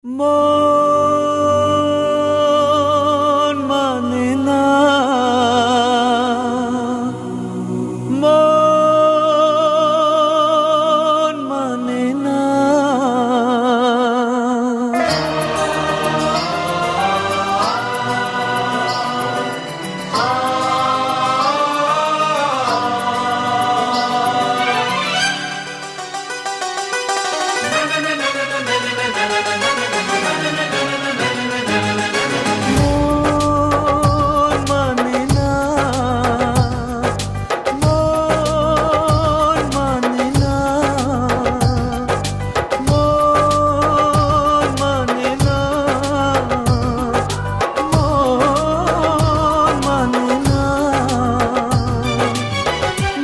মন মানে না, মন মানে না।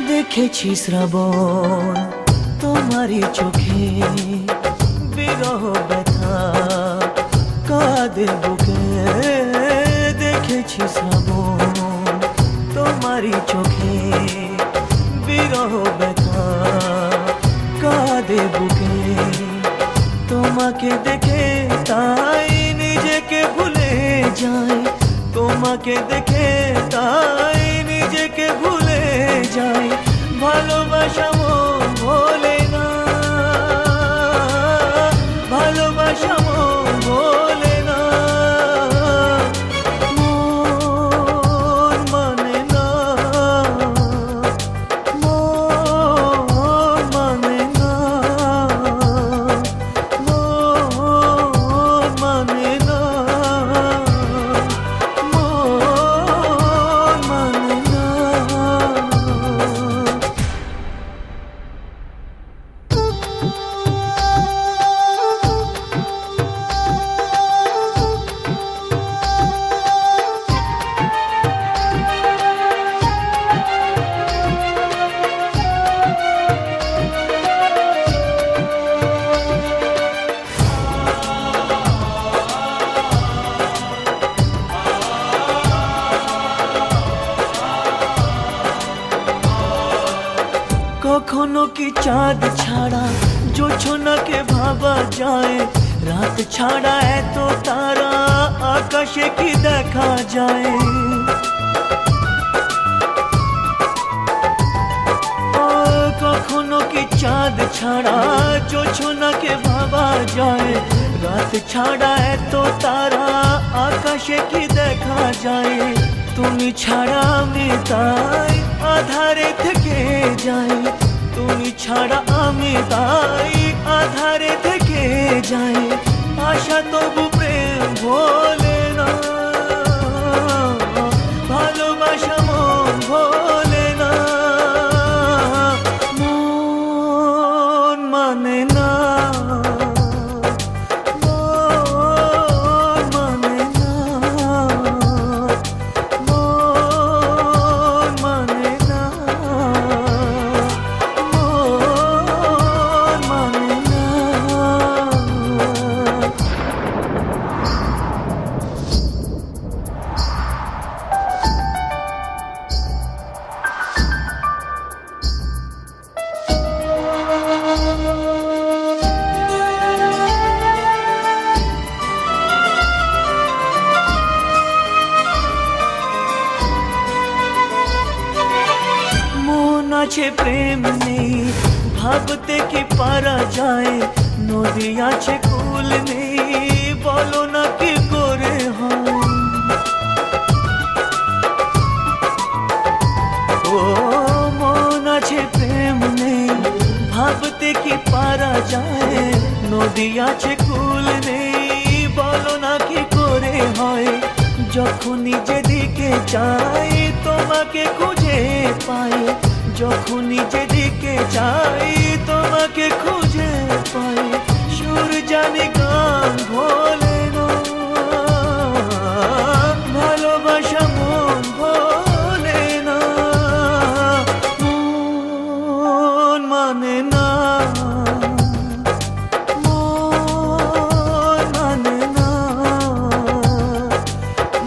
দেখেছি শ্রাবণ তোমারই চোখে, বিরহ ব্যথা কাঁদে বুকে। দেখেছি শ্রাবণ তোমারই চোখে, বিরহ ব্যথা কাঁদে বুকে। তোমাকে দেখে তাই নিজেকে ভুলে যাই, তোমাকে দেখে তাই নিজেকে ভুলে যাই। ভালোবাসা মন ভোলে না, ভালোবাসা মন ভোলে না। মন মানে না, মন মানে না, মন মানে না, মন মানে না। কখনো কি চাঁদ ছাড়া জোছনাকে ভাবা যায়? রাত ছাড়া এত তারা আকাশে কি দেখা যায়? কখনো কি চাঁদ ছাড়া জোছনাকে ভাবা যায়? রাত ছাড়া এত তারা আকাশে কি দেখা যায়? তুমি ছাড়া আমি তাই আধারে থেকে যাই, তুমি ছাড়া আমি তাই আধারে থেকে যাই। আশা তবু প্রেম ভোলে না, ভালোবাসা মন ভোলে না। মন মানে না, মন মানে না, মন মানে না, মন মানে না। মন আছে প্রেম নেই, ভাবতে কি পারা যায়? নদী আছে কুল নেই, বলো না কি করে হয়? ও মন আছে প্রেম নেই, ভাবতে কি পারা যায়? নদী আছে কুল নেই, বলো না কি করে হয়? যখনই যেদিকে চাই তোমাকে খুঁজে পাই, যখনই যেদিকে চাই তোমাকে খুঁজে পাই। সুর জানি গান ভোলে না, ভালোবাসা মন ভোলে না। মন মানে না, মন মানে না,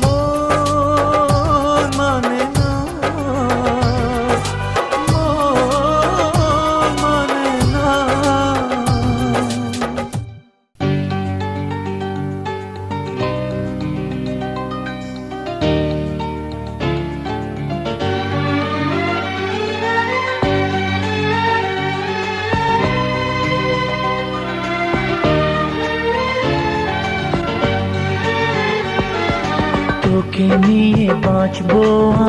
মন মানে না, মন মানে না। তোকে নিয়ে বাঁচবো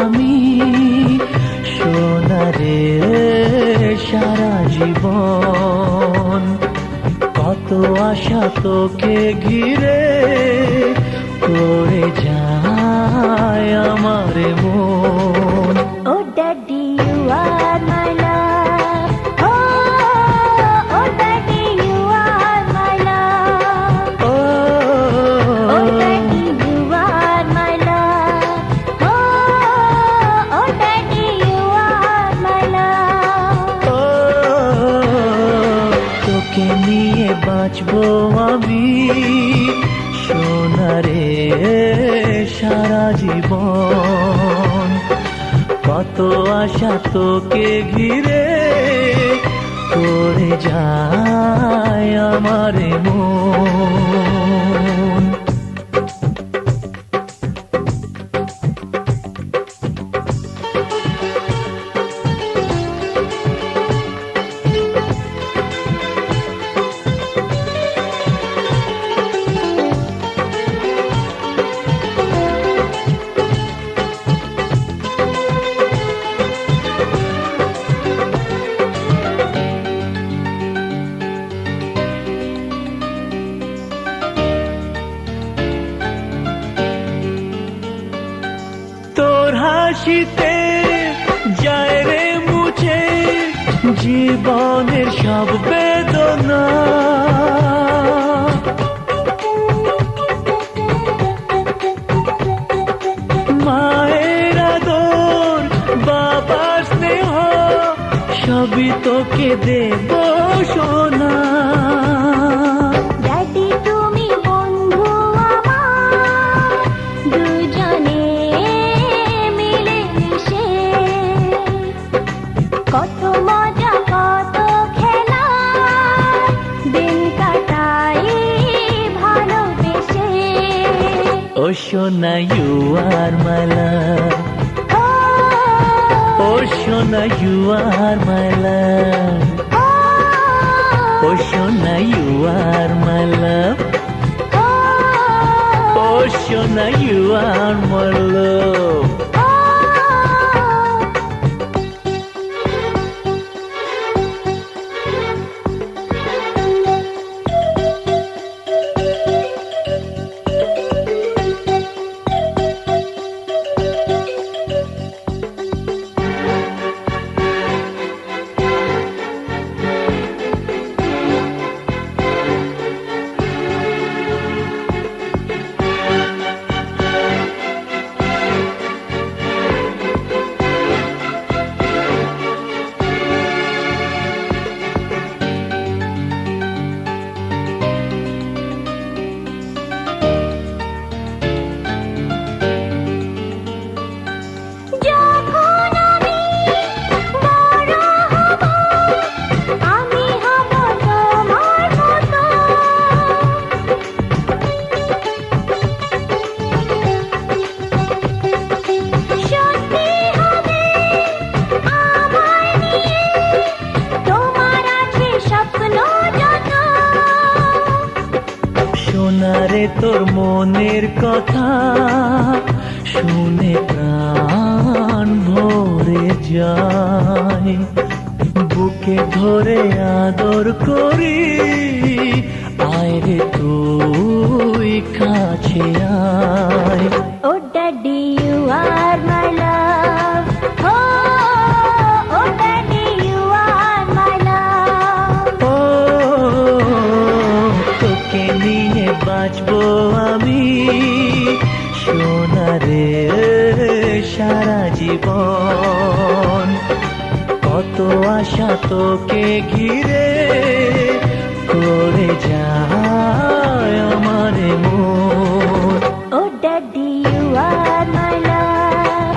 আমি সোনারে সারা জীবন। কত আশা তোকে ঘিরে করে যায় আমার মন। ও daddy you are my love, ও daddy you are my love, ও ও daddy you are my love, ও daddy you are my love. ও তোকে নিয়ে বাঁচবো আমি সোনারে সারা জীবন। কত আশা তোকে ঘিরে করে যায় আমার মন। তোর হাসিতে যায় রে মুছে জীবনের সব বেদনা। মায়ের আদর বাবার স্নেহ সবই তোকে দেব সোনা। ড্যাডি তুমি বন্ধু আমার, দুজনে মিলে মিশে কত মজা কত খেলা দিন কাটাই ভালোবেসে। ও সোনা ইউ আর মাই লাভ, ও সোনা ইউ আর মাই লাভ, ও সোনা ইউ আর মাই লাভ, ও সোনা ইউ আর মাই লাভ। যখন আমি বড় হব, আমি হব তোমার মতো। সত্যি হবে আমায় নিয়ে, তোমার আছে স্বপ্ন যত। সোনারে তোর মনের কথা শুনে প্রাণ ভরে যায়। বুকে ধরে আদর করি আয় রে তুই কাছে আয়। ও daddy you are my love, ও daddy you are my love. ও তোকে নিয়ে বাঁচবো আমি সোনারে সারা জীবন। কত আশা তোকে ঘিরে করে যায় আমার মন। ও daddy you are my love,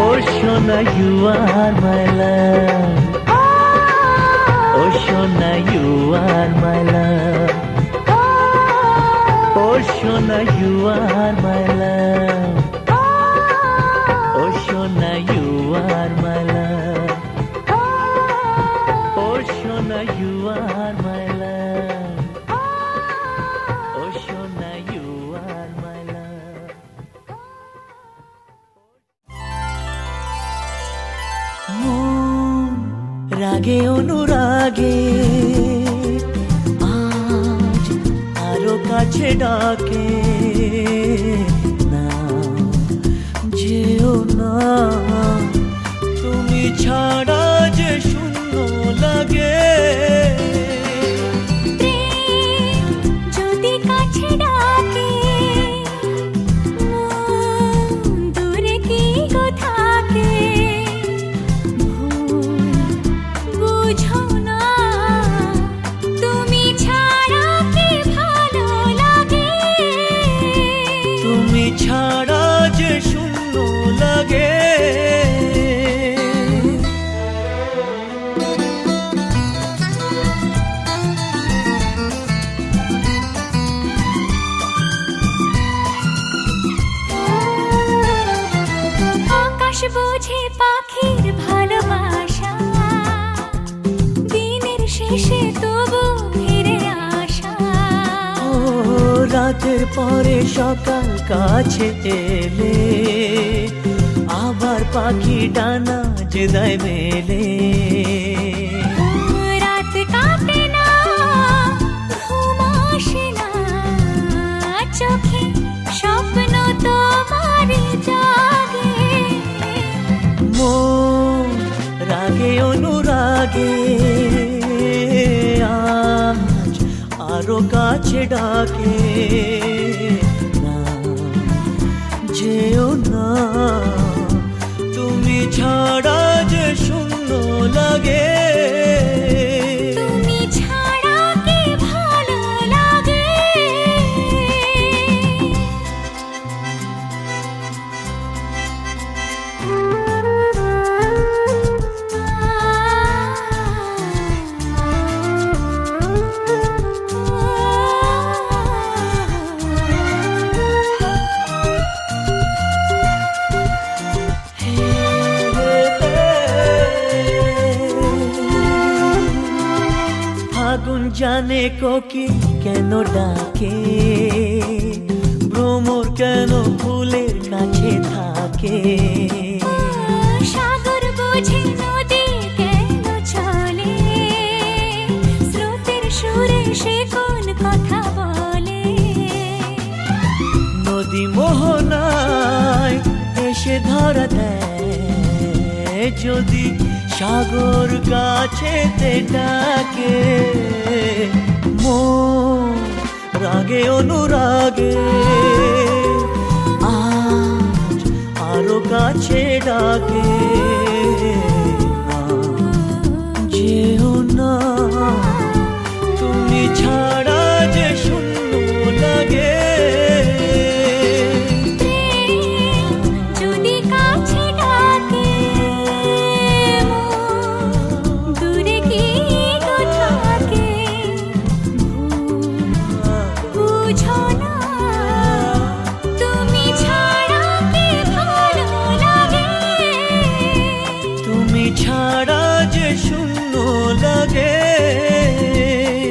ও সোনা ইউ আর মাই লাভ, ও সোনা ইউ আর মাই লাভ, ও সোনা ইউ আর মাই লাভ, ও সোনা ইউ আর মাই লাভ, ও সোনা ইউ আর মাই লাভ, ও সোনা ইউ আর মাই লাভ। রাগে অনুরাগে আজ আরো কাছে ডাকে না যেও না তুমি ছাড়া যে শূন্য লাগে প্রেম যদি কাছে ডাকে মন দূরে কি গো থাকে ভুল বুঝো না তুমি ছাড়া কি ভালো লাগে তুমি ছাড়া যে শূন্য লাগে আকাশ বোঝে পাখির ভালোবাসা দিনের শেষে তবু ফিরে আসা ও রাতের পরে সকাল কাছে এলে আবার পাখি ডানা যে দেয় মেলে রাত কাটে না ঘুম আসে না চোখে স্বপ্ন তোমার জাগে মন রাগে অনুরাগে আজ আরো কাছে ডাকে না যেও না তুমি ছাড়া যে শূন্য লাগে তুমি ছাড়া কি ভালো লাগে ফাগুন জানে কোকিল কেন ডাকে ভ্রমর কেন ফুলের কাছে থাকে সাগর বোঝে নদী কেন চলে স্রোতের সুরে সে কোন কথা বলে নদী মোহনায় এসে ধরা দেয় যদি সাগর কাছেতে ডাকে মন রাগে অনুরাগে আজ আরো কাছে ডাকে না যেও না তুমি ছাড়া যে শূন্য লাগে প্রেম যদি কাছে ডাকে মন দূরে কি গো থাকে বুঝো না তুমি ছাড়া কি ভালো লাগে তুমি ছাড়া যে শূন্য লাগে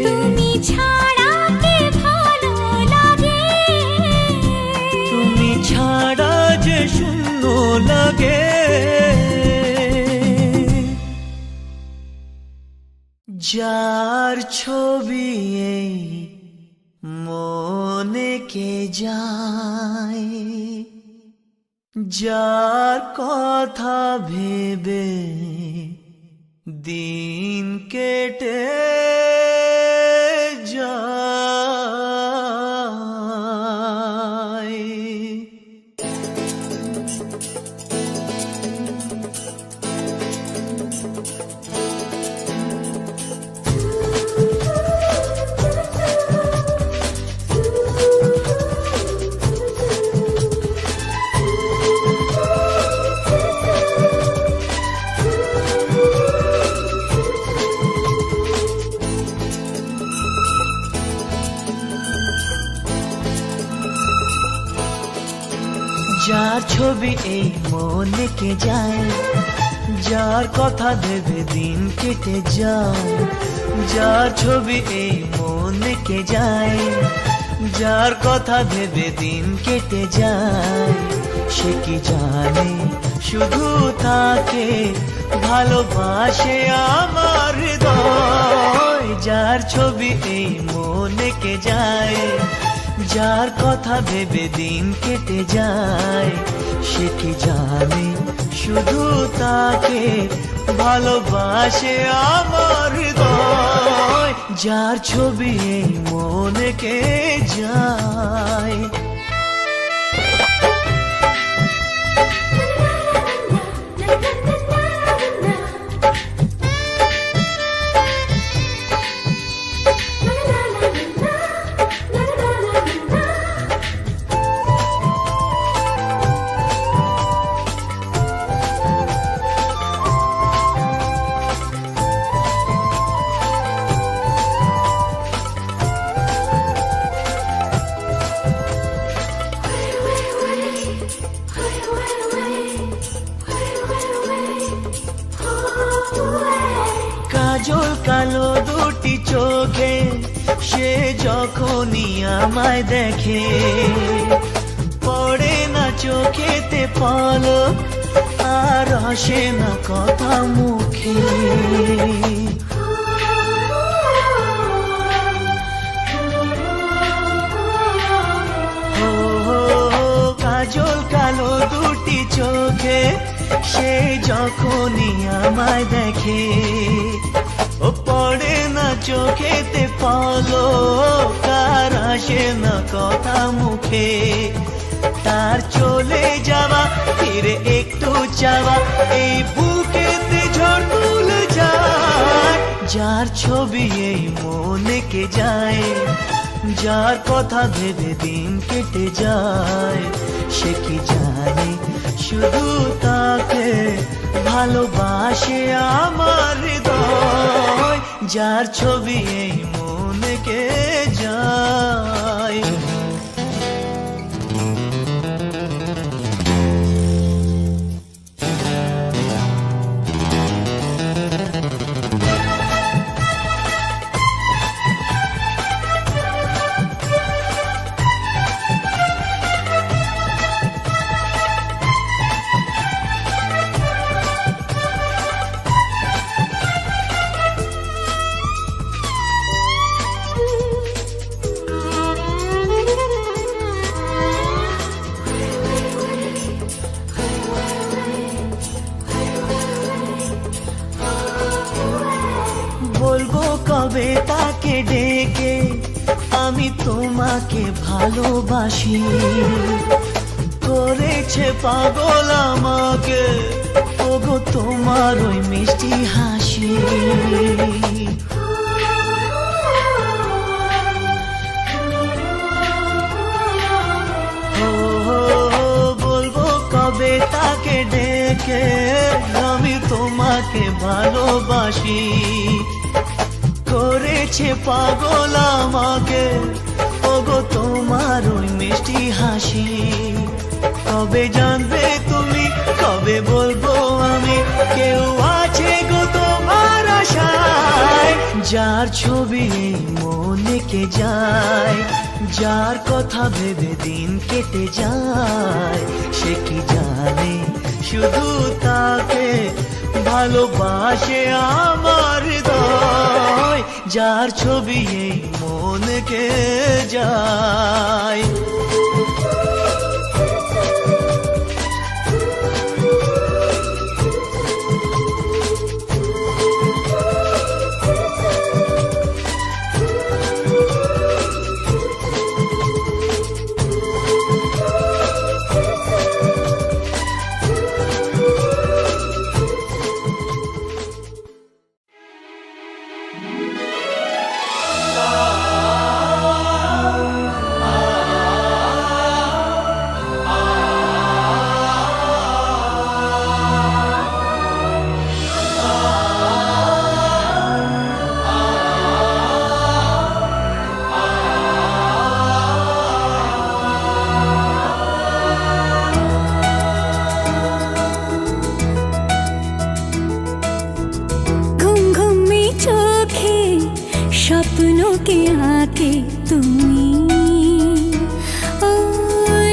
তুমি ছাড়া কি ভালো লাগে তুমি ছাড়া যে শূন্য লাগে যার ছবি এই মনে কে যায় যার কথা ভেবে দিন কেটে যায় যার ছবি এই মনে কে যায় যার কথা ভেবে দিন কেটে যায় যার ছবি এই মনে কে যায় যার কথা ভেবে দিন কেটে যায় সে কি জানে শুধু তাকে ভালোবাসে আমার হৃদয়। যার ছবি এই মনে কে যায়, যার কথা ভেবে দিন কেটে যায়, সে কি জানে শুধু তাকে ভালোবাসে আমার হৃদয়। যার ছবি এই মনে কে যায়। কাজল কালো দুটি চোখে সে যখনই আমায় দেখে, পড়ে না চোখেতে পলক আর আসে না কথা মুখে। কাজল কালো দুটি চোখে সে যখনই আমায় দেখে, ও পড়ে না চোখেতে পলক আর আসে না কথা মুখে। তার চলে যাওয়া ফিরে একটু চাওয়া এই বুকেতে ঝড় তুলে যায়। যার ছবি এই মনে কে যায়, যার কথা ভেবে দিন কেটে যায়, সে কি জানে শুধু তাকে ভালোবাসে আমার হৃদয়। যার ছবি এই মনে কে যায়। বলবো কবে তাকে ডেকে আমি তোমাকে ভালোবাসি, করেছে পাগল আমাকে ওগো তোমার ওই মিষ্টি হাসি। বলবো কবে তাকে ডেকে আমি তোমাকে ভালোবাসি, করেছে পাগল আমাকে ওগো তোমার ওই মিষ্টি হাসি। কবে জানবে তুমি, কবে বলবো আমি, কেউ আছে গো তোমার আশায়। যার ছবি মনে কে যায়, যার কথা ভেবে দিন কেটে যায়, সে কি জানে শুধু তাকে ভালোবাসে আমার হৃদয়। যার ছবি এই মনে কে যায়। স্বপ্নকে আঁকে তুমি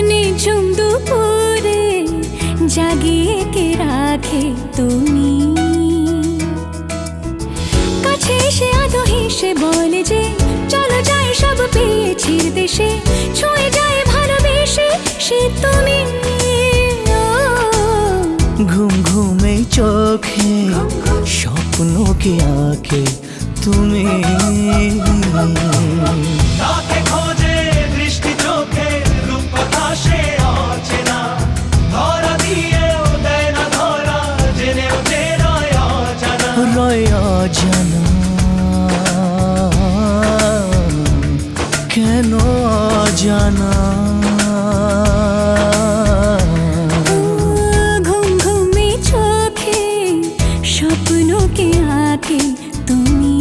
নিঝুম দুপুরে রাখে তুমি। কাছে এসে আদো হেসে বলে যে চলো যাই সব পেয়েছি দেশে, ছুঁয়ে যায় ভালোবেসে সে তুমি। ঘুম ঘুমে চোখে স্বপ্নকে আঁকে তুমি। তাকে খোঁজে দৃষ্টি চোখে রূপকথা সে অচেনা, ধরা দিয়েও দেয় না ধরা, জেনেও যে রয় অজানা। রয় অজানা কেন অজানা? ঘুম ঘুমে চোখে স্বপ্নকে আঁকে তুমি।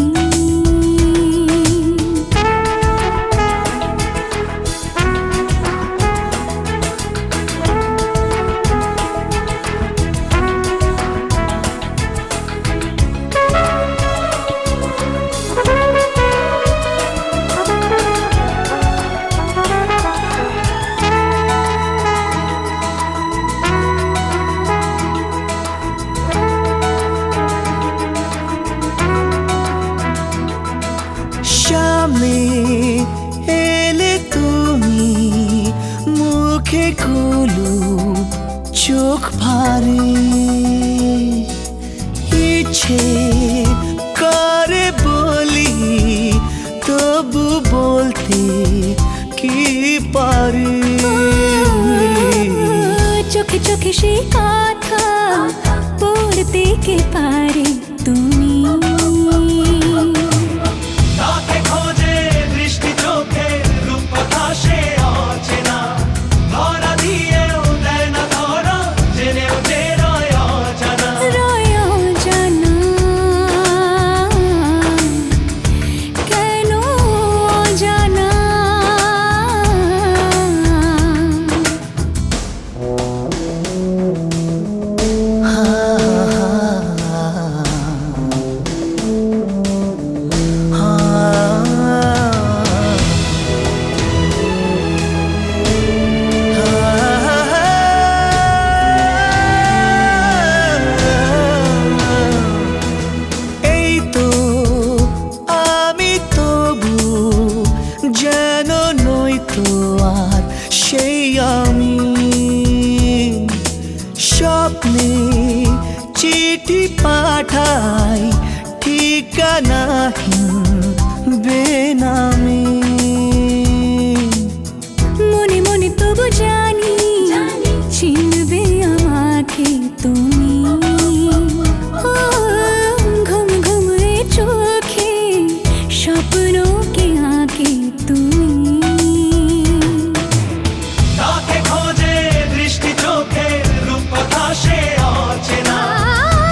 সামনে এলে তুমি মুখে খুলু চোখ ভারে, ইচ্ছে করে বলি তবু বলতে কি পারি। চোখে চোখে সে কথা পড়তে কে পারে তুমি। তাকে খোঁজে দৃষ্টি চোখে রূপকথা সে অচেনা, ধরা দিয়েও দেয় না ধরা, জেনেও যে রয় অজানা। রয় অজানা কেন অজানা? এই তো আমি তবু যেন নই তো আর সেই আমি। স্বপ্নে চিঠি পাঠাই ঠিকানাহীন বেনামে। মনে মনে তবু জানি চিনবে আমাকে তুমি। ও ঘুম ঘুমে চোখে স্বপ্নকে আঁকে তুমি। তাকে খোঁজে দৃষ্টি চোখে রূপকথা সে অচেনা,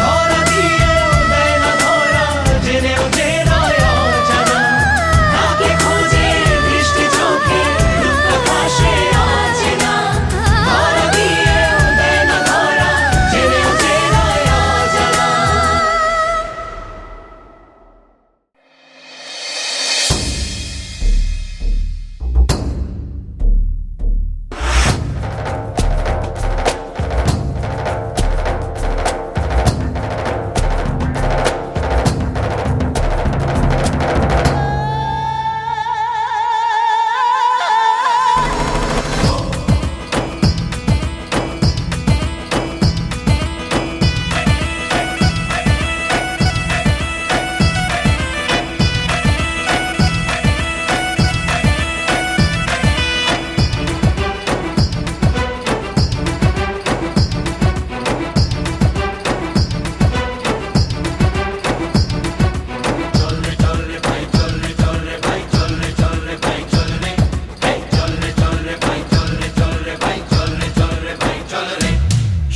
ধরা দিয়েও দেয় না ধরা, জেনেও যে রয় অজানা। তাকে খোঁজে দৃষ্টি চোখে রূপকথা সে অচেনা, ধরা দিয়েও দেয় না ধরা, জেনেও যে রয় অজানা।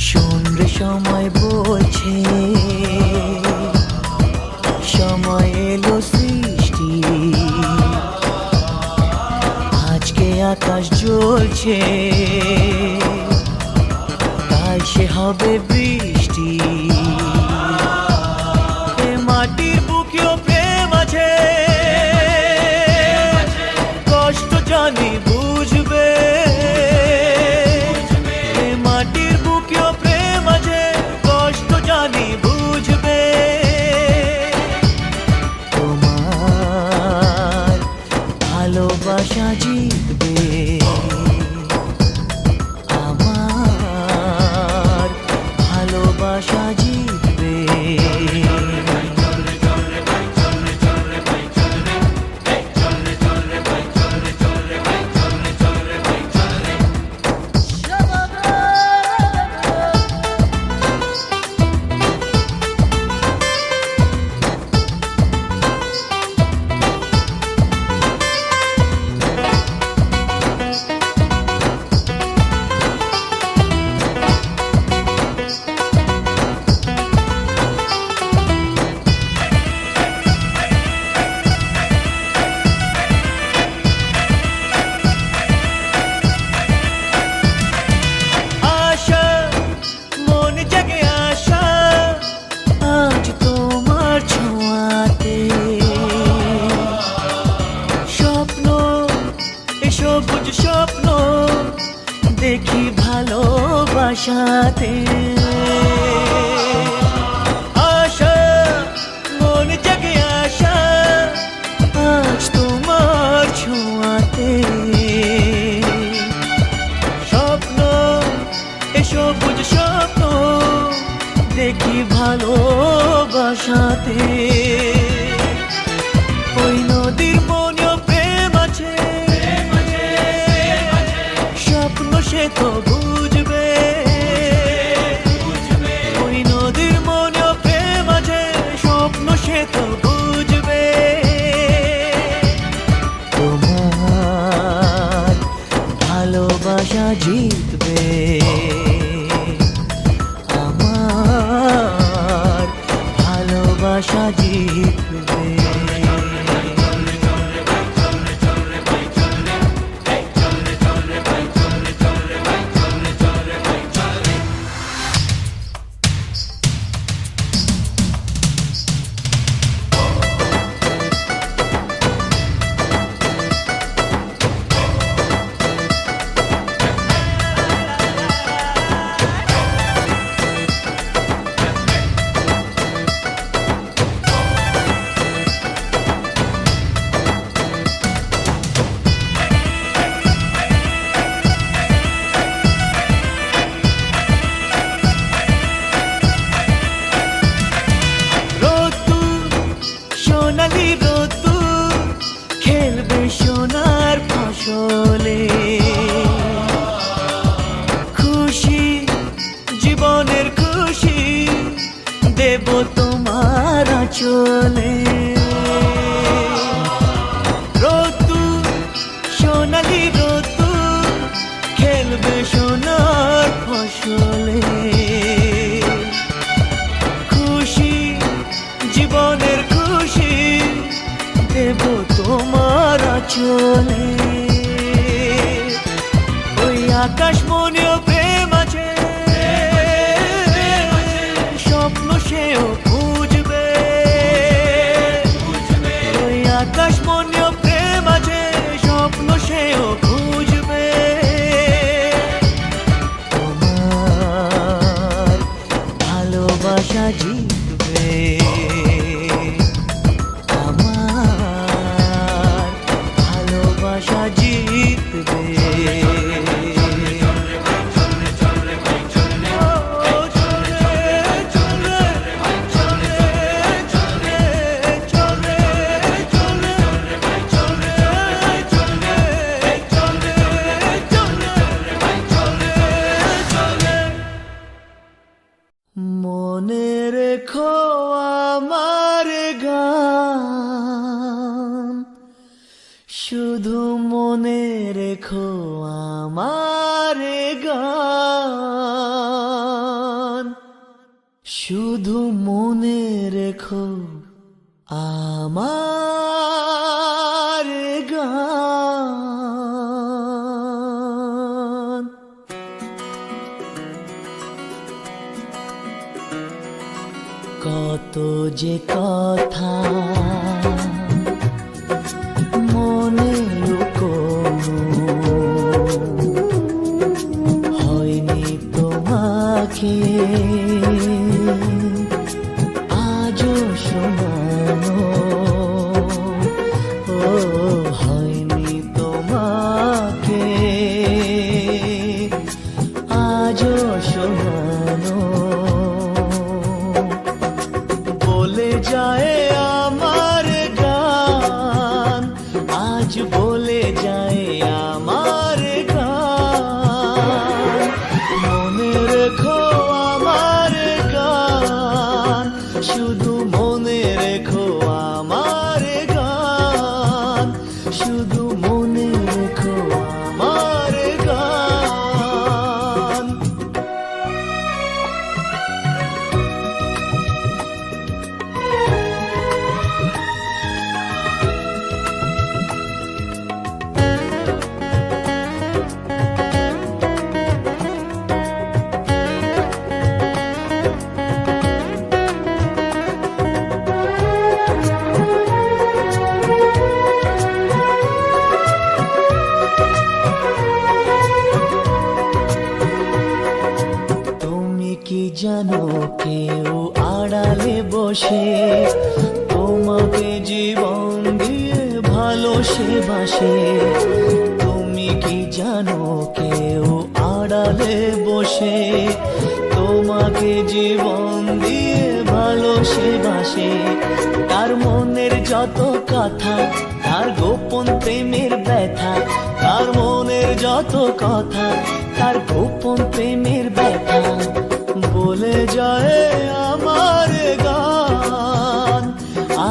শোন রে সময় বলছে, সময় এলো সৃষ্টি, আজকে আকাশ জ্বলছে তাই সে হবে বৃষ্টি। এ মাটির বুকেও প্রেম আছে, কষ্ট জানি বুঝবে। এ মাটির বুকেও প্রেম আছে, কষ্ট জিতবে, আমার ভালোবাসা জিতবে। আশা, মন জেগে আশা, আজ তোমার ছোঁয়াতে। স্বপ্ন, এ সবুজ স্বপ্ন দেখি ভালোবাসাতে। আশা, মন জেগে আশা, আজ তোমার ছোঁয়াতে। স্বপ্ন, এ সবুজ স্বপ্ন দেখি ভালোবাসাতে। ওই নদীর মনেও প্রেম আছে, স্বপ্ন সে তো বুঝবে। ওই নদীর মনেও প্রেম আছে, স্বপ্ন সে তো বুঝবে। তোমার ভালোবাসা জিতবে, আমার ভালোবাসা জিতবে। সোনালি রোদ্দুর খেলবে সোনার ফসলে। খুশি, জীবনের খুশি দেব তোমার আঁচলে। রোদ্দুর, সোনালি রোদ্দুর খেলবে সোনার ফসলে। খুশি, জীবনের খুশি দেব তোমার আঁচলে। ওই আকাশ মনেও প্রেম আছে, স্বপ্ন সেও বুঝবে। ওই আকাশ মনেও প্রেম আছে, স্বপ্ন সেও বুঝবে। তোমার ভালোবাসা জিতবে, আমার ভালোবাসা জিতবে। মনে রেখো আমার গান, শুধু মনে রেখো আমার গান। শুধু মনে রেখো আমার গান। কত যে কথা মনে লুকোনো, হয়নি তোমাকে আজও শোনানো। ও হয়নি তোমাকে জানো কেউ আড়ালে বসে তোমাকে জীবন দিয়ে ভালোসে বাসে। তুমি কি জানো কেউ আড়ালে বসে তোমাকে জীবন দিয়ে ভালোসে বাসে। তার মনের যত কথা, তার গোপন প্রেমের ব্যথা, তার মনের যত কথা, তার গোপন প্রেমের ব্যথা বলে যায় আমার গান,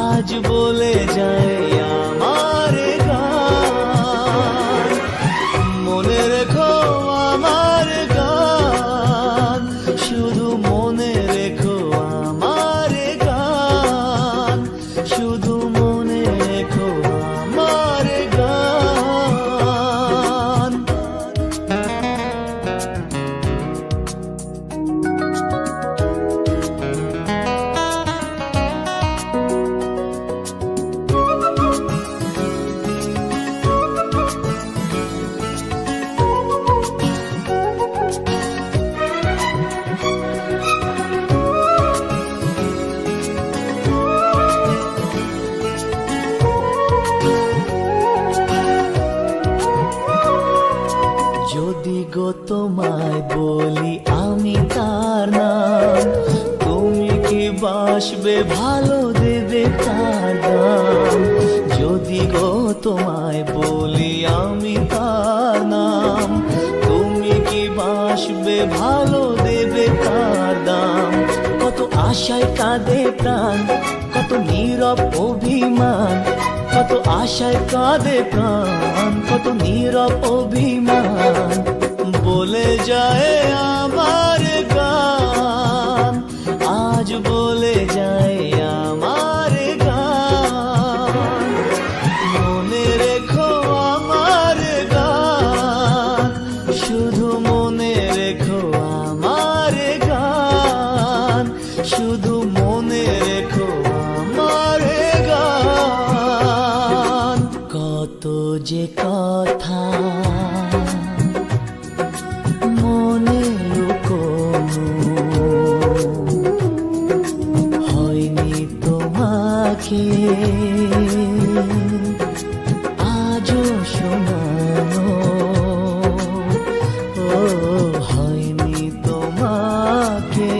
আজ বলে যায় আমার গান। মনে রেখো আমার গান, শুধু মনে রেখো আমার গান, শুধু মনে রেখো আমার গান। যদি গো তোমায় বলি আমি তার নাম, তুমি কি বাসবে ভালো দেবে তার দাম। যদি গো তোমায় বলি আমি তার নাম, তুমি কি বাসবে ভালো দেবে তার দাম। কত আশায় কাঁদে প্রাণ, কত নীরব অভিমান, কত আশায় কাঁদে প্রাণ, কত নীরব অভিমান বলে যায় আমার গান, আজ বলে যায় আমার গান। মনে রেখো আমার গান, শুধু মনে রেখো আমার গান, শুধু মনে রেখো আমার গান। কত যে কথা মনে লুকোনো, হয়নি তোমাকে আজও শোনানো। ও হয়নি তোমাকে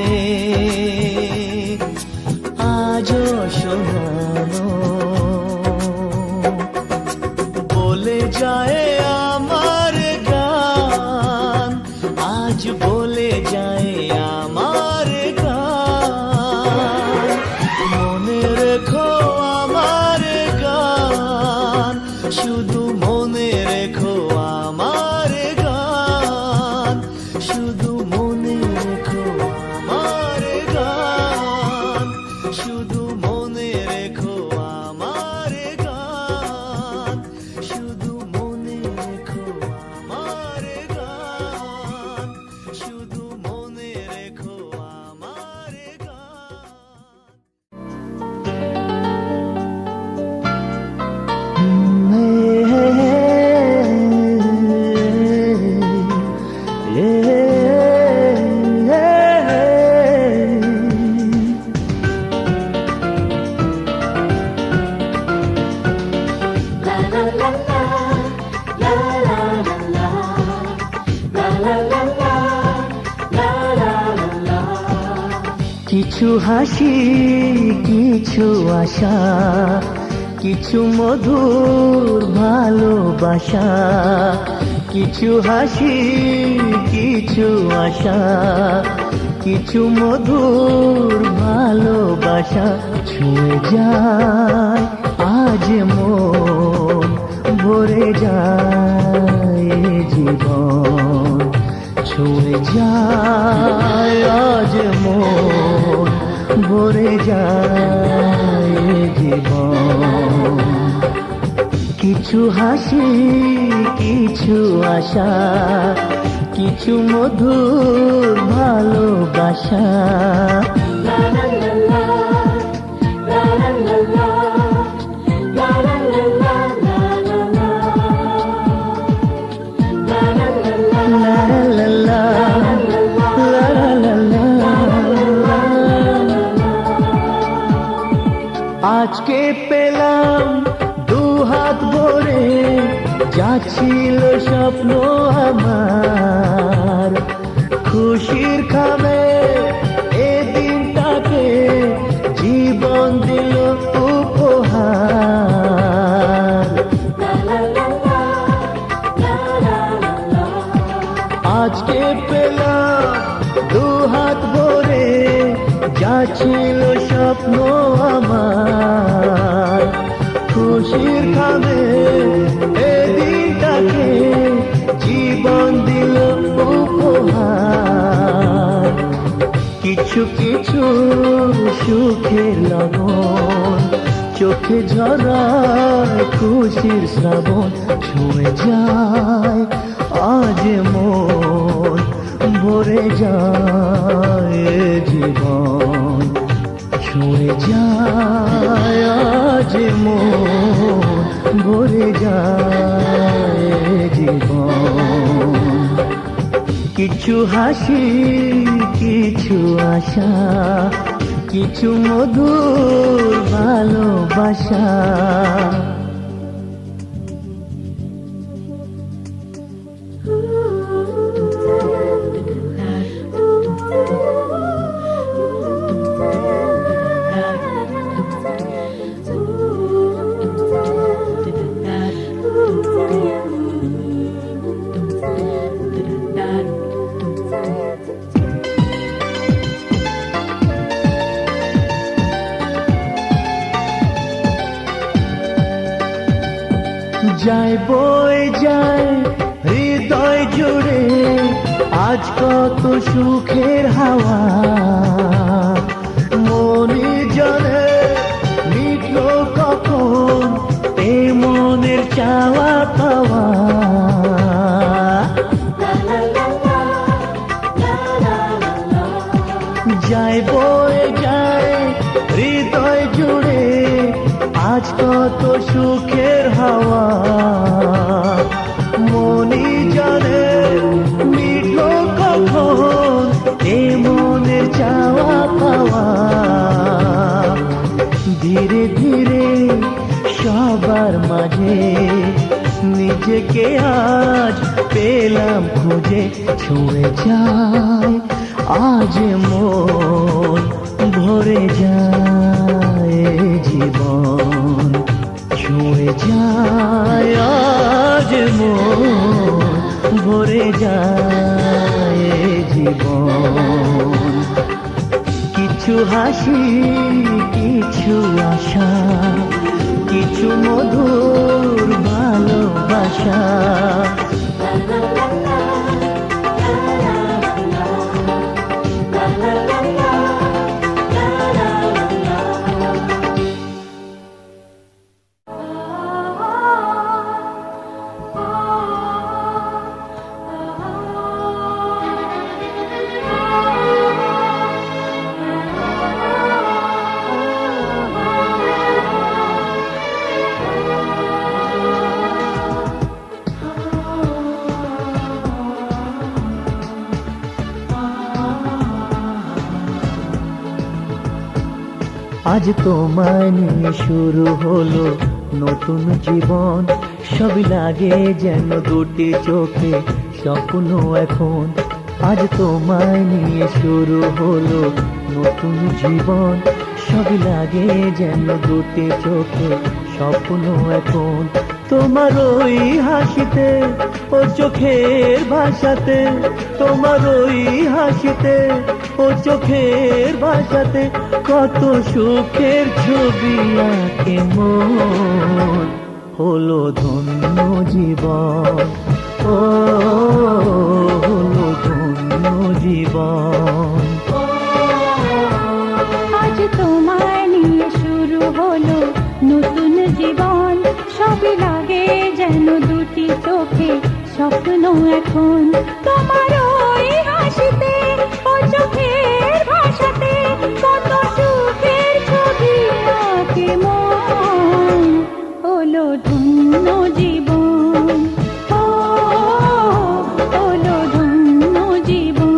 আজও শোনানো। বলে যায় আমার গান, আজ বলে যায় আমার গান। মনে রেখো আমার গান, শুধু মনে রেখো আমার গান, শুধু মনে রেখো আমার গান, শুধু মনে রেখো আমার গান, শুধু মনে রেখো আমার গান, শুধু মনে রেখো আমার গান। কিছু হাসি, কিছু আশা, কিছু মধুর ভালোবাসা। কিছু হাসি, কিছু আশা, কিছু মধুর ভালোবাসা ছুঁয়ে যায় আজ মন, ভরে যায় জীবন। ছুঁয়ে যায় আজ মন, ভরে যায় জীবন। কিছু হাসি, কিছু আশা, কিছু মধুর ভালোবাসা। la la la la la la la আজকে পেলাম দু হাত ভরে, যা ছিল স্বপ্ন আমার, খুশির খাবে এ দিনটাকে জীবন দিল উপহার। আজকে পেলাম দু হাত ভরে, যা ছিল স্বপ্ন আমার, খুশির খাবে এ দিনটাকে জীবন দিল উপহার। কিছু কিছু সুখের লগন চোখে ঝরায় খুশির শ্রাবণ, ছুঁয়ে যায় আজ মন, ভরে যায় জীবন, ছুঁয়ে যায় আজ মন, ভরে যায় জীবন। কিছু হাসি, কিছু আশা, কিছু মধুর ভালোবাসা। যায় বয়ে যায় হৃদয় জুড়ে আজ কত সুখের হাওয়া, মনে জানে মিটলো কখন এ মনের চাওয়া পাওয়া। যায় বয়ে যায় হৃদয় জুড়ে আজ কত সুখের হাওয়া, মনি জানে মিটলো কখন এ মনের চাওয়া পাওয়া। ধীরে ধীরে সবার মাঝে নিজেকে আজ পেলাম খুঁজে, ছুঁয়ে যায় আজ মন, ভরে যায় জীবন, ছুঁয়ে যায় আজ মন, ভরে যায় জীবন। কিছু হাসি, কিছু আশা, কিছু মধুর ভালোবাসা। আজ তোমায় নিয়ে শুরু হলো নতুন জীবন, সবই লাগে যেন দুটি চোখে স্বপ্ন এখন। আজ তোমায় নিয়ে শুরু হলো নতুন জীবন, সবই লাগে যেন দুটি চোখে স্বপ্ন এখন। তোমার ওই হাসিতে ও চোখের ভাষাতে, তোমার ওই হাসিতে ও চোখের ভাষাতে কত সুখের ছবি আঁকে মন, হলো ধন্য জীবন, ও হলো ধন্য জীবন। আজ তোমায় নিয়ে শুরু হলো নতুন জীবন, সবই লাগে যেন দুটি চোখে স্বপ্ন এখন। তোমার ওই হাসিতে ও চোখের ভাষাতে কত সুখের ছবি আঁকে মন, হলো ধন্য জীবন, ও হলো ধন্য জীবন।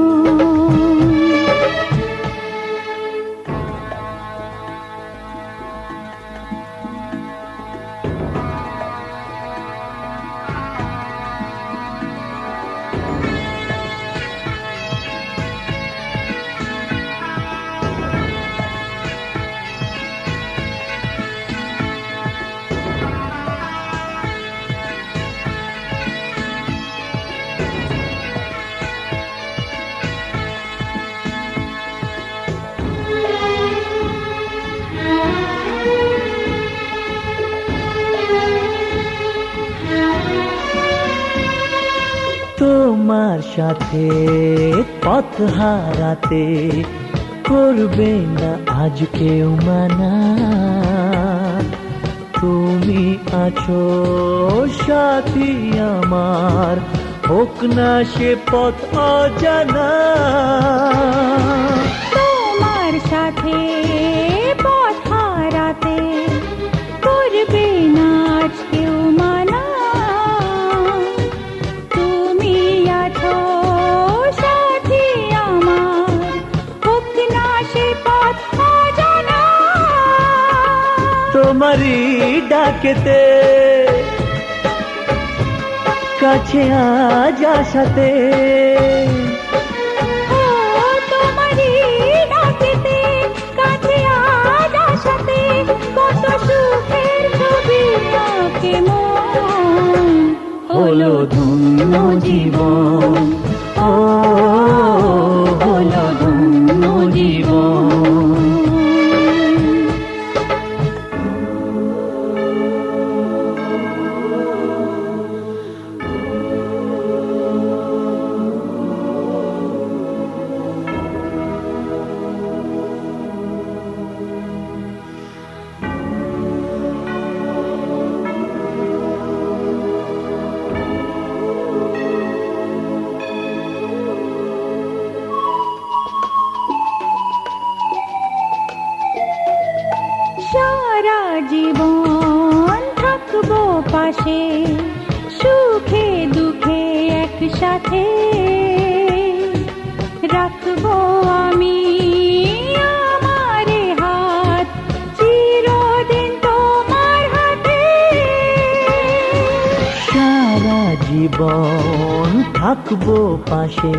তোমার সাথে পথ হারাতে করবে না আজ কেউ মানা। তুমি আছো সাথী আমার, হোক না সে পথ অজানা। তোমার সাথে পথ হারাতে করবে না আজ কেউ মানা। তুমি আছো সাথী আমার, হোক না সে পথ অজানা। তোমারই ডাকেতে কাছে আজ আসাতে, তোমারই ডাকেতে কাছে আজ আসাতে, কত সুখের ছবি আঁকে মন। হলো ধন্য জীবন, ও হলো ধন্য জীবন। সারা জীবন থাকবো পাশে, সুখে দুঃখে একসাথে। রাখবো আমি আমার হাত চিরদিন তোমার হাতে। সারা জীবন থাকবো পাশে,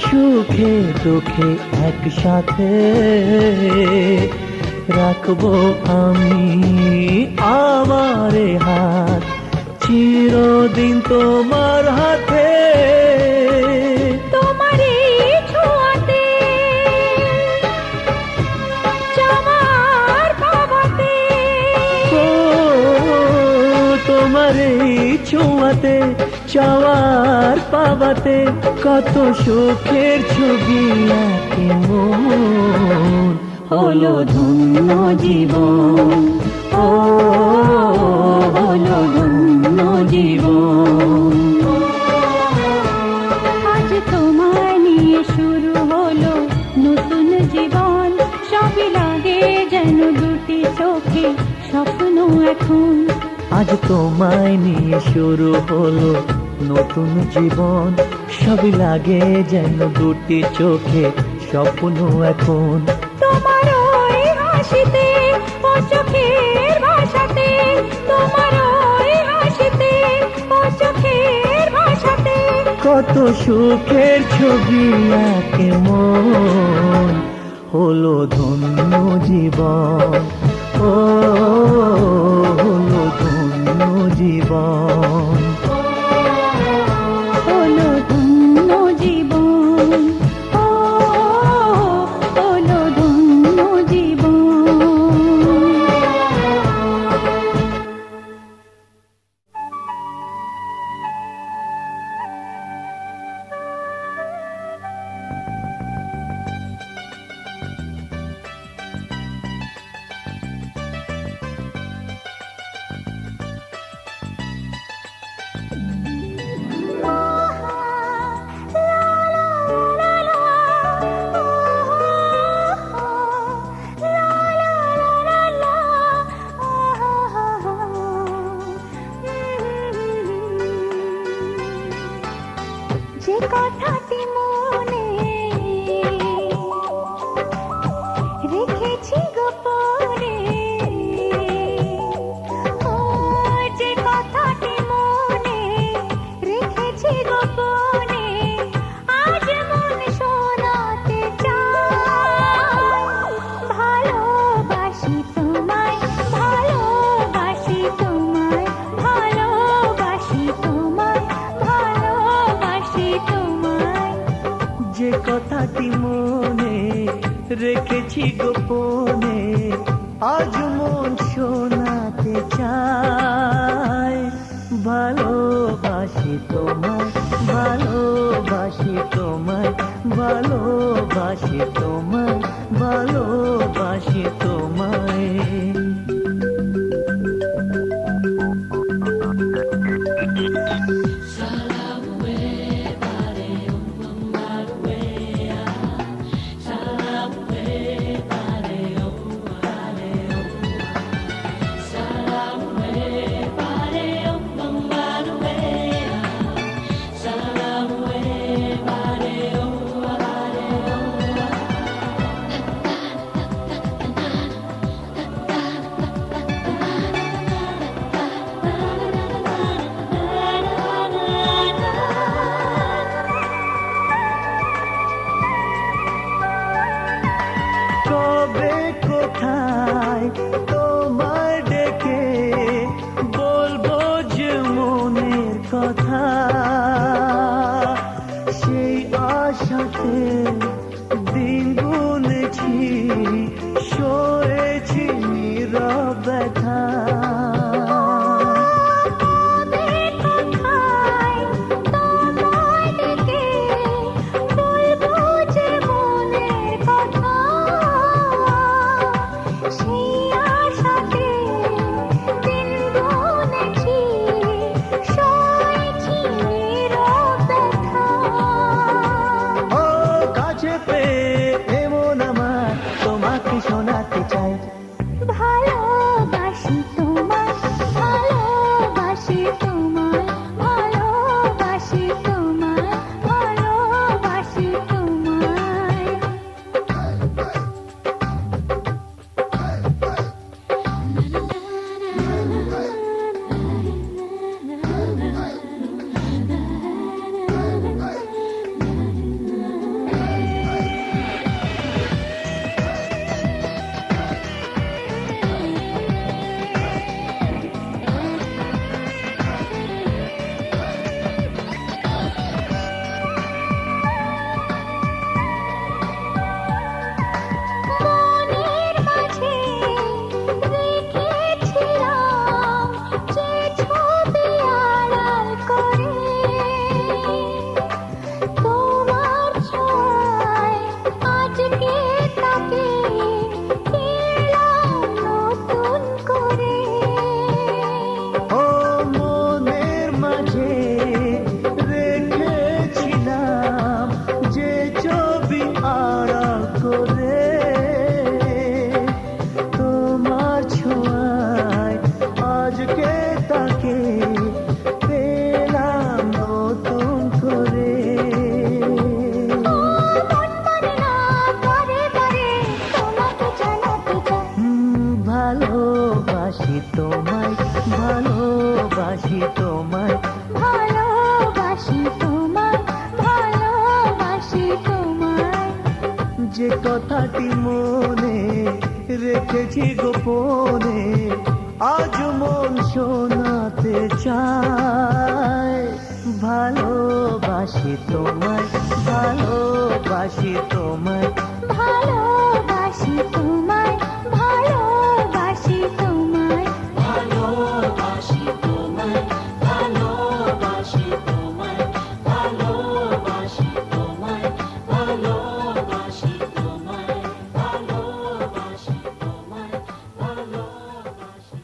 সুখে দুঃখে একসাথে। রাখবো আমি আমার হাত চিরদিন তোমার হাতে। তোমারই ছোঁয়াতে চাওয়ার পাওয়াতে, ও তোমার এই ছোঁয়াতে চাওয়ার পাওয়াতে, কত সুখের ছবি আঁকে মন। হলো ধন্য জীবন, ও হলো ধন্য জীবন। আজ তোমায় নিয়ে শুরু হলো নতুন জীবন। সবই লাগে যেন দুটি চোখে স্বপ্ন এখন। আজ তোমায় নিয়ে শুরু হলো নতুন জীবন, সবই লাগে যেন দুটি চোখে স্বপ্ন এখন। তোমার ওই হাসিতে ও চোখের ভাষাতে, তোমার ওই হাসিতে ও চোখের ভাষাতে, কত সুখের ছবি আঁকে মন। হলো ধন্য জীবন, ও হলো ধন্য জীবন। হলো ধন্য জীবন, ও হলো ধন্য জীবন। যে কথাটি মনে রেখেছি গোপনে, ও যে কথাটি মনে রেখেছি গোপনে, কথাটি মনে রেখেছি গোপনে, আজ মন শোনাতে চায়। ভালোবাসি তোমায়, ভালোবাসি তোমায়, ভালোবাসি তোমায়, ভালোবাসি তোমায়। কবে কোথায় তোমায় ডেকে বলবো যে মনের কথা, সেই আশাতে দিন গুনেছি, সয়েছি নীরব ব্যথা। শোনাতে চাই ভালোবাসি তোমায়, ভালোবাসি তোমায়, ভালোবাসি তোমায়, ভালোবাসি তোমায়। ভালোবাসি তোমায়, ভালোবাসি তোমায়, ভালোবাসি তোমায়, ভালোবাসি তোমায়। যে কথাটি মনে রেখেছি গোপনে, আজ মন শোনাতে চায়। ভালোবাসি তোমায়, ভালোবাসি তোমায়, ভালোবাসি তোমায়, ভালোবাসি তোমায়, ভালোবাসি তোমায়, ভালোবাসি তোমায়, ভালোবাসি তোমায়, ভালোবাসি তোমায়, ভালোবাসি তোমায়, ভালোবাসি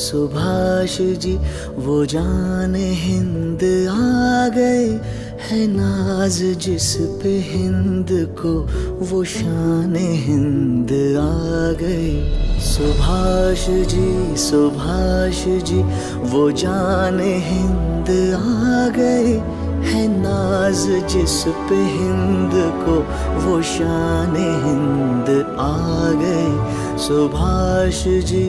सुभाष जी वो जान हिंद आ गए, है नाज जिस पे हिंद को वो शान हिंद आ गई। सुभाष जी वो जान हिंद आ गई। है नाज जिस पे हिंद को वो शान हिंद आ गई। सुभाष जी।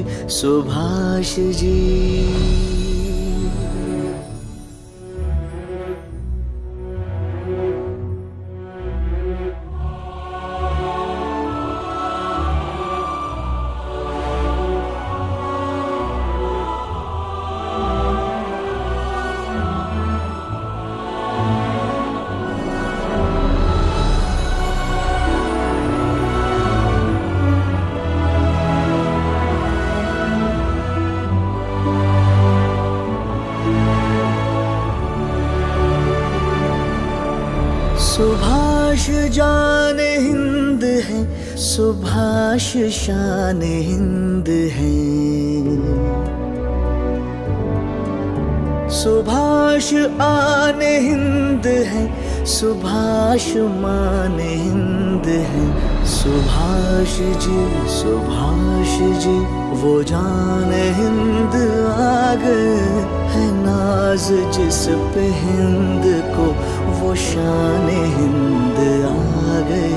सुभाष जान हिंद है, सुभाष शान हिंद है। सुभाष आन हिंद है, सुभाष मान हिंद है। सुभाष जी वो जान हिंद आ गए। है नाज जिस पे हिंद को वो शान हिंद आ गए।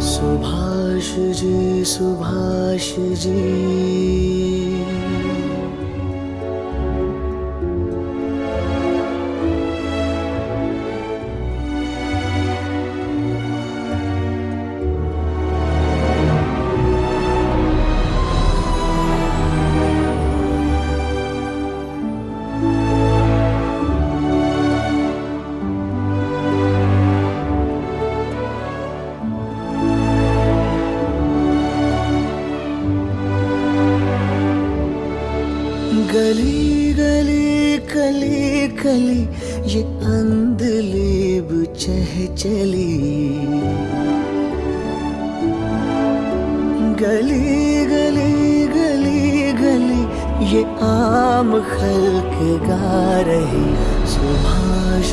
सुभाष जी। गली गली कली कली ये अंधलेब चह चली। गली गली गली गली ये आम खल्क गा रही। सुभाष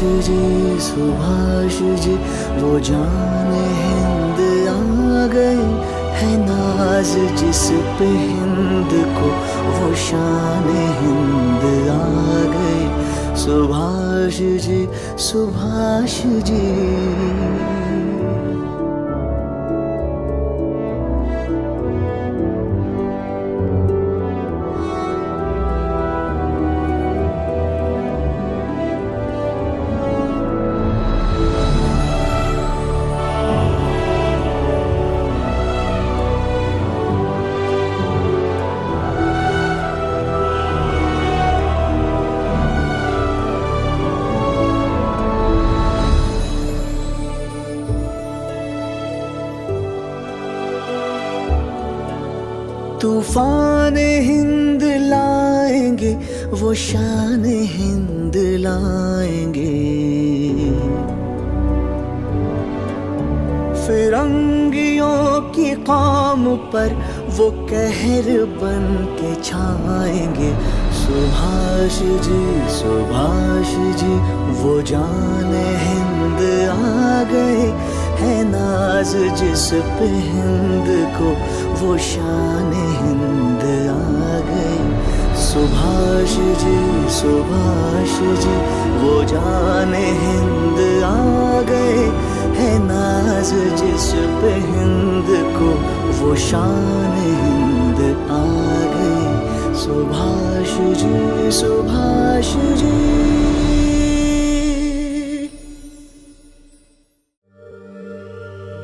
जी वो जान हिंद आ गई। है नाज जिस पे हिंद को वो शान हिंद आ गई। सुभाष जी। तूफान हिंद लाएंगे, वो शान हिंद लाएंगे। फिरंगियों की कौम पर वो कहर बन के छाएंगे। सुभाष जी वो जान हिंद आ गए। है नाज जिस पे हिंद को वो शान हिंद आ गई। सुभाष जी वो जान हिंद आ गए। है नाज जिस पे हिंद को वो शान हिंद आ गई। सुभाष जी।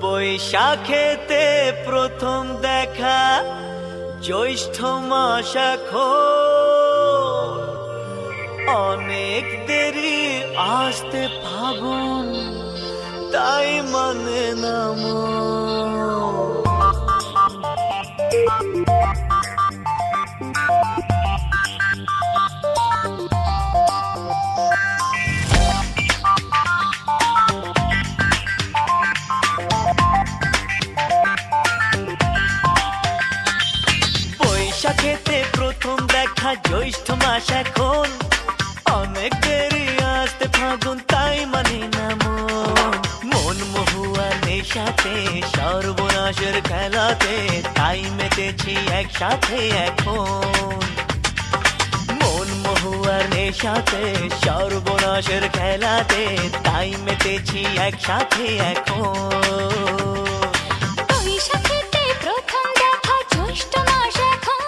বৈশাখেতে প্রথম দেখা, জ্যৈষ্ঠ মাস এখন। অনেক দেরি আসতে ফাগুন, তাই মানে না মন। বৈশাখেতে প্রথম দেখা, জ্যৈষ্ঠ মাস এখন। অনেক দেরি আসতে ফাগুন তাই মানে না মন মহুয়ার নেশাতে সর্বনাশের খেলাতে তাই মেতেছি একসাথে এখন মন মহুয়ার নেশাতে সর্বনাশের খেলাতে তাই মেতেছি একসাথে এখন বৈশাখীতে প্রথম দেখা জ্যৈষ্ঠ মাস এখন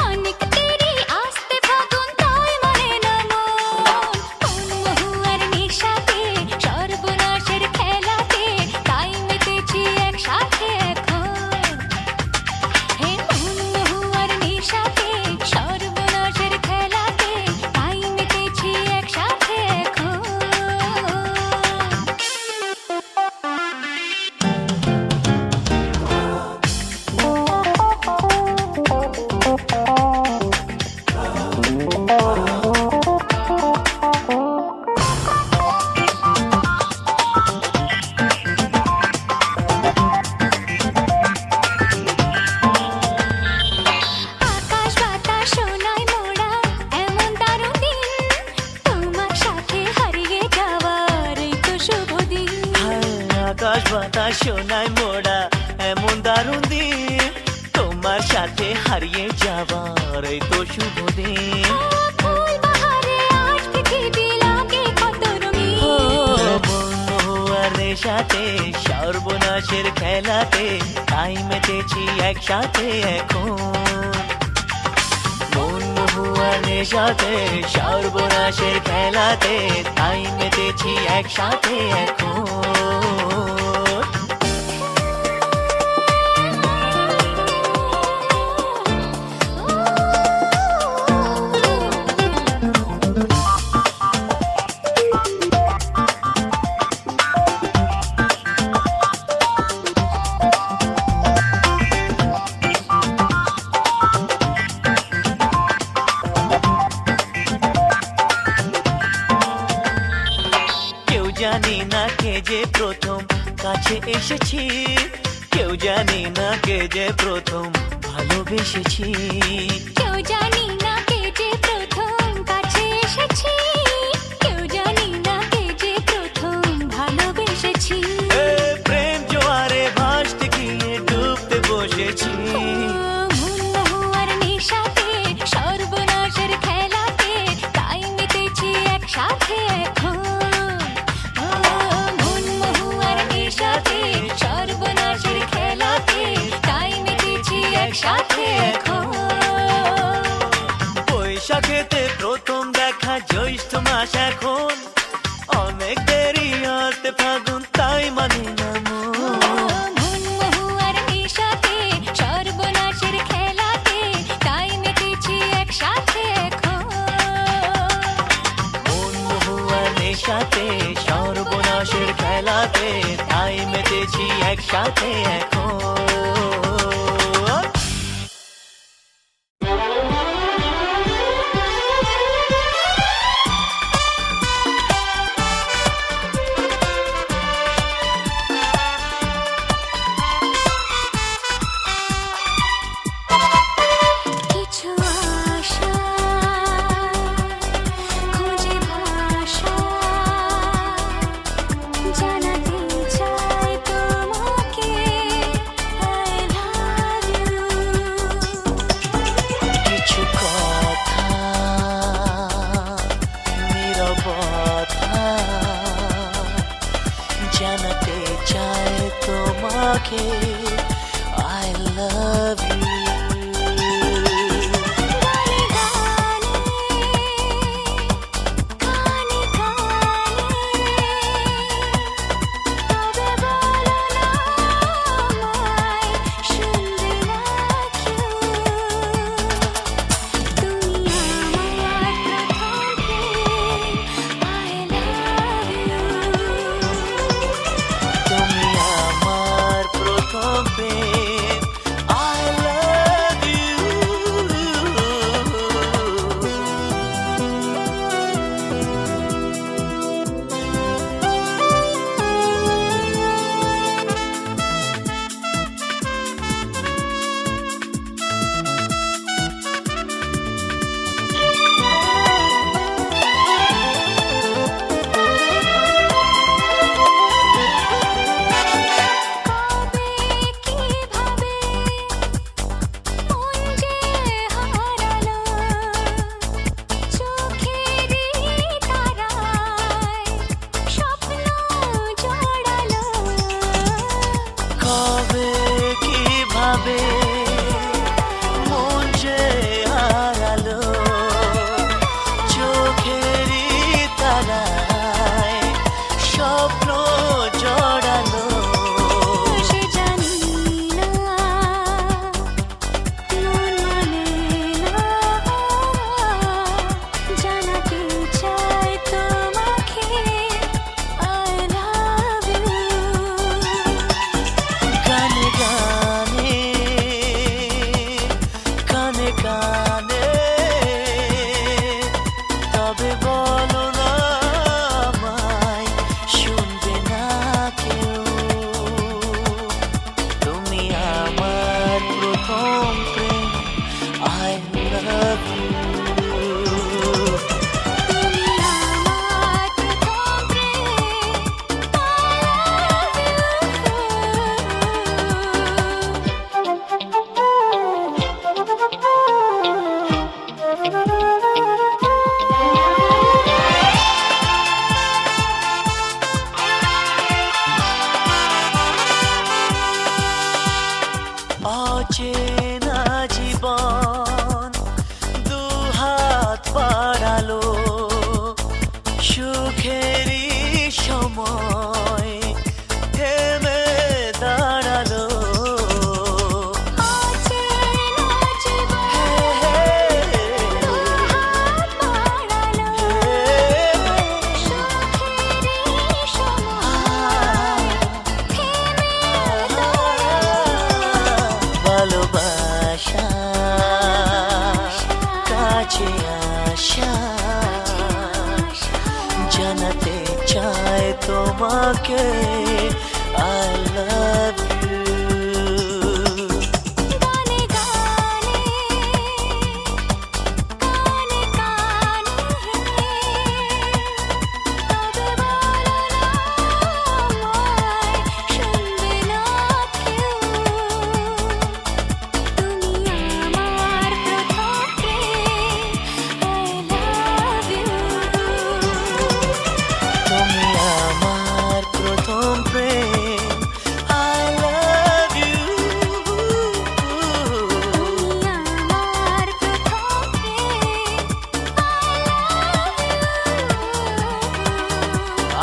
অনেক দেরি আসতে ফাগুন তাই মানে না মন মহুয়ার নেশাতে সর্বনাশের খেলাতে তাই মেতেছি একসাথে এখন হে মন মহুয়ার নেশাতে সর্বনাশের খেলাতে তাই মেতেছি একসাথে এখন আকাশ বাতাস সোনায় মোড়া এমন দারুণ দিন তোমার সাথে হারিয়ে যাওয়ার এই তো শুভ দিন হায়, আকাশ বাতাস সোনায় মোড়া এমন দারুণ দিন তোমার সাথে হারিয়ে যাবার এই তো শুভ দিন ফুল বাহারে আজ পৃথিবী লাগে কত রঙিন মন মহুয়ার নেশাতে সর্বনাশের খেলাতে তাই মেতেছি একসাথে এখন মন মহুয়ার নেশাতে সর্বনাশের খেলাতে তাই মেতেছি একসাথে এখন কেউ জানি না কে যে প্রথম কাছে এসেছি কেউ জানি না কে যে প্রথম ভালোবেসেছি কেউ জানি না কে যে প্রথম কাছে এসেছি কেউ জানি না কে যে প্রথম ভালোবেসেছি এ প্রেম জোয়ারে ভাসতে গিয়ে ডুবতে বসেছি মন মহুয়ার নেশাতে সর্বনাশের খেলাতে তাই মেতেছি একসাথে এখন মন মহুয়ার নেশাতে সর্বনাশের খেলাতে তাই মেতেছি একসাথে এখন বৈশাখেতে প্রথম দেখা জ্যৈষ্ঠ মাস এখন অনেক দেরি আসতে ফাগুন তাই মানে না মন মহুয়ার নেশাতে সর্বনাশের খেলাতে তাই মেতেছি একসাথে এখন মন মহুয়ার নেশাতে সর্বনাশের খেলাতে তাই মেতেছি একসাথে এখন কিছু আশা খুঁজে ভাষা জানাতে চাই তোমাকে I love you কিছু কথা নীরবতা জানাতে চায় তোমাকে I love you গানে গানে কানে কানে তবে বলো না আমায় শুনবে না কেউ তুমি আমার প্রথম প্রেম I love you তুমি আমার প্রথম love you. তুমি আমার প্রথম প্রেম অচেনা জীবন দুহাত বাড়ালো সুখেরই সময় থেমে দাঁড়ালো অচেনা জীবন দুহাত বাড়ালো সুখেরই সময় থেমে ভালোবাসা কাছে আসা জানাতে চায় তোমাকে I love you. গানে গানে কানে কানে তবে বলো না আমায় শুনবে না কেউ তুমি আমার প্রথম প্রেম I love you তুমি আমার প্রথম প্রেম I love you. তুমি আমার প্রথম প্রেম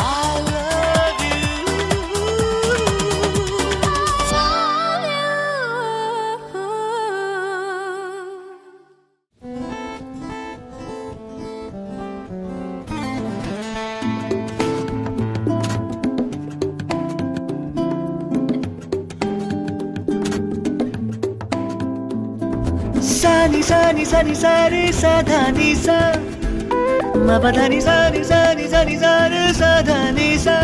I love you. Sani sani sani sari sa dha ni sa ma pa dha ni sa ni sa ni sa ni sa re sa dha ni sa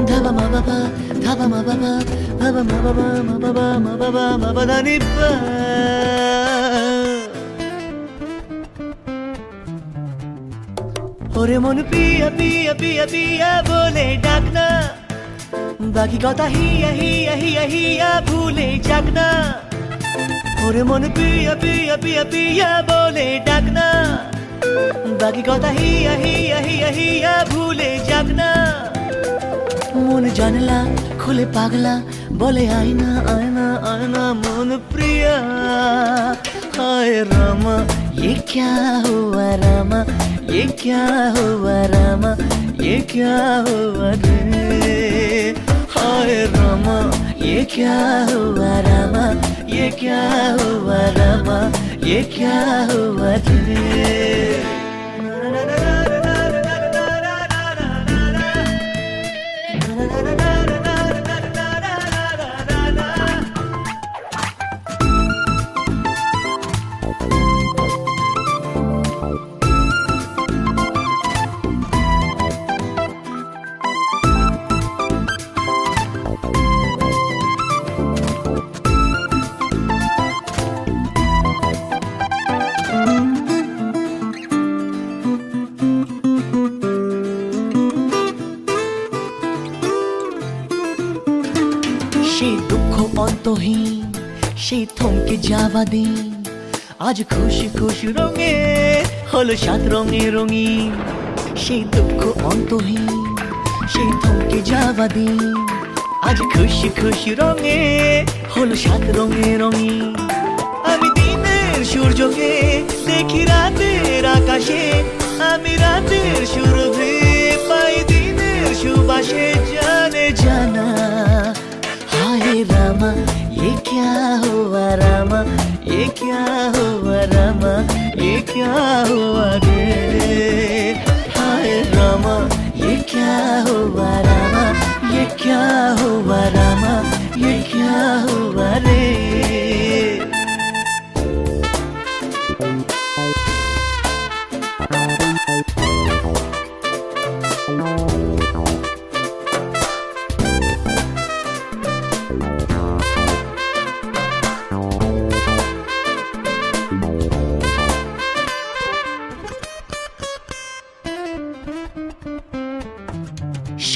dha ba ma ba ba dha ba ma ba ba ma ba ma ba ba ma ba ba ma ba ba ma ba dha ni pa ওরে মন পিয়া পিয়া পিয়া পিয়া বলে ডাক না বাকি কথা হিয়া হিয়া হিয়া হিয়া ভুলে যাক না ওরে মন পিয়া পিয়া পিয়া পিয়া বলে ডাক না বাকি কথা হিয়া হিয়া হিয়া হিয়া ভুলে যাক না মন জানলা খুলে পাগলা বলে আয়না আয়না আয়না মন প্রিয়া हाय रामा ये क्या हुआ रामा ये क्या हुआ रामा ये क्या हुआ रे हाय रामा ये क्या हुआ रामा ये क्या हुआ रामा ये क्या हुआ रे সেই দুঃখ অন্তহীন সেই থমকে যাওয়া দিন আজ খুশি খুশি রঙে হলো সাত রঙে রঙিন সেই দুঃখ অন্তহীন সেই থমকে যাওয়া দিন আজ খুশি খুশি রঙে হলো সাত রঙে রঙিন আমি দিনের সূর্যকে দেখি রাতের আকাশে আমি রাতের সুরভি পাই দিনের সুবাসে জানে জানা हाय रामा ये क्या हुआ रामा ये क्या हुआ रामा ये क्या हुआ रे हाय रामा ये क्या हुआ रामा ये क्या हुआ रामा ये क्या हुआ रे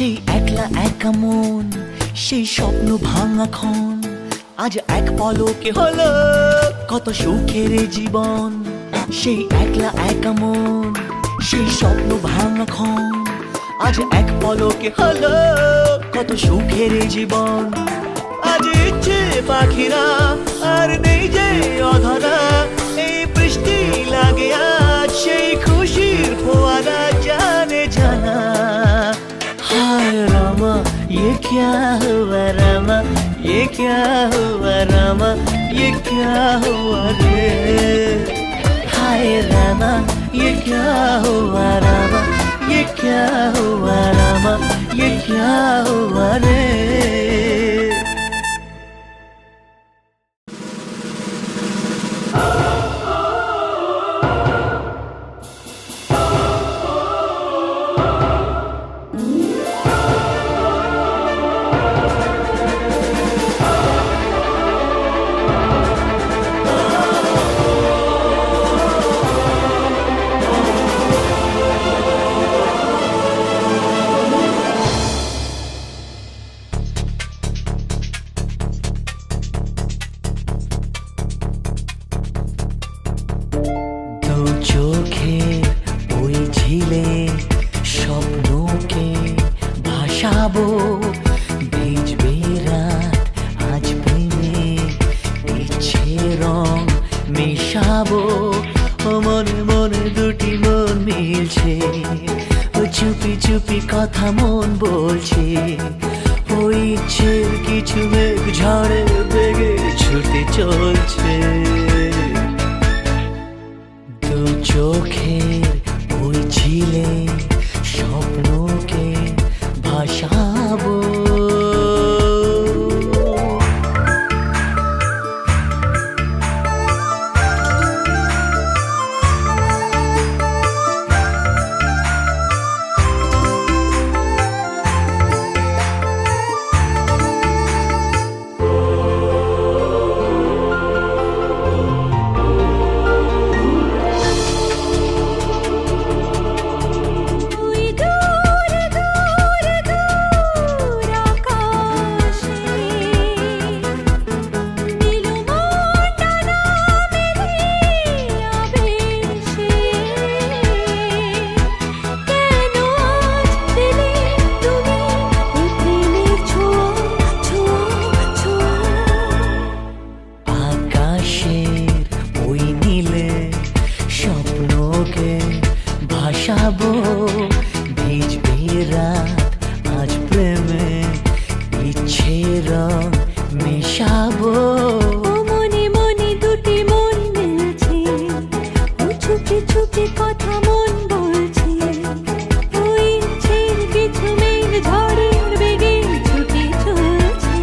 সেই একলা একা মন, সেই স্বপ্ন ভাঙা ক্ষণ, আজ এক পলকে হলো কত সুখের জীবন। সেই একলা একা মন, সেই স্বপ্ন ভাঙা ক্ষণ, আজ এক পলকে হলো কত সুখের জীবন। আজ ইচ্ছে পাখিরা আর নেই যে অধরা, এই বৃষ্টি লাগে আজ সেই খুশির ফোয়ারা জানে জানা। हाय रामा ये क्या हुआ रामा, ये क्या हुआ रामा, ये क्या हुआ रे। हाय रामा ये क्या हुआ रामा, ये क्या हुआ रामा, ये क्या हुआ रे। চোখের ওই ঝিলে স্বপ্নকে ভাসাবো, ভিজবে রাত আজ প্রেমে, ইচ্ছে রং মেশাবো। ও মনে মনে দুটি মন মিলছে, ও চুপি চুপি কথা মন বলছে। ওই ইচ্ছের কিছু মেঘ ঝড়ে বেগে ছুটে চলছে। চোখের ওই ঝিলে স্বপ্নকে ভাসাবো। ভিজবে রাত আজ প্রেমে, ইচ্ছে রং মেশাবো। মনে মনে দুটি মন মিলছে, ও চুপি চুপি কথা মন বলছে। ওই ইচ্ছের কিছু মেঘ ঝড়ের বেগে ছুটে চলছে।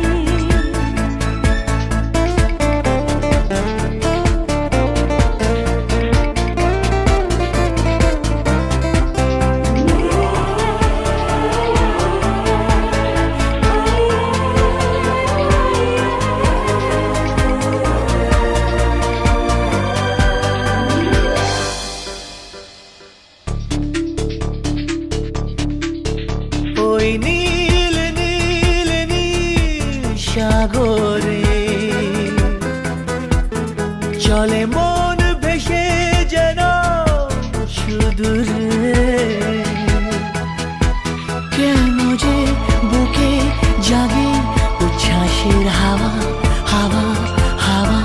ওই নীল নীল নীল সাগরে চলে মন ভেসে যেন সুদূরে। কেন যে বুকে জাগে উচ্ছ্বাসের হাওয়া হাওয়া হাওয়া।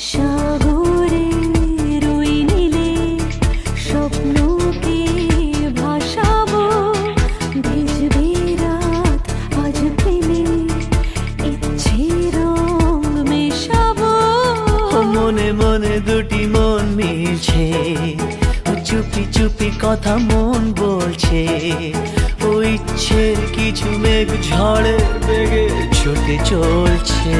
সাগরের ওই নীলে স্বপ্নকে ভাসাবো, ভিজবে রাত আজ প্রেমে, ইচ্ছে রং মেশাবো। মনে মনে দুটি মন মিলছে, ও চুপি চুপি কথা মন বলছে। ও ইচ্ছের কিছু মেঘ ঝড়ে বেগে ছুটে চলছে।